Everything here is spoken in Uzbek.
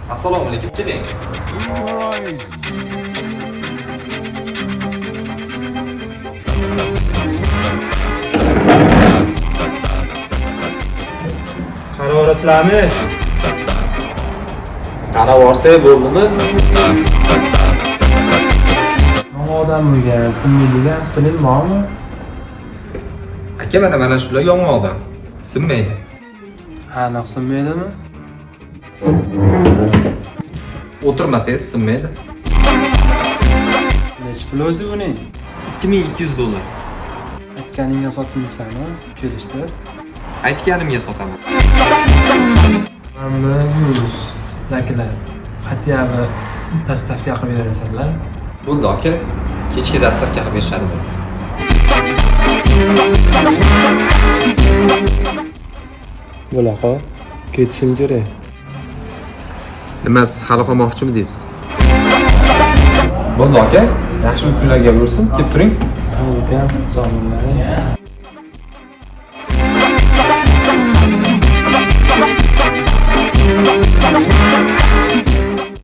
Assalomu alaykum. Keling. Qaravorasizlarmi? Qarab olsak bo'ldimi? Yomon odam bo'lgan, sinmaydigan ustining bormi? Aka, mana shular yomon odam. Sinmaydi. Aniq sinmaydimi? O'tirmasangiz sinmaydi. Nech pul o'zi buning? $2200. Aytganingga sotmaysanmi? Kelishdi. Aytganimga sotaman. Mana yuz zakilar. Xatyaga dastavka qilib berasanlar. Bo'ldi aka. Kechga dastavka qilib berishadi buni. Bo'laqa, ketishim kerak. Nima, siz hali qolmoqchimidingiz? Bo'ldi aka. Yaxshi kunlarga bo'lsin. Kelib turing. Ham zolimlar.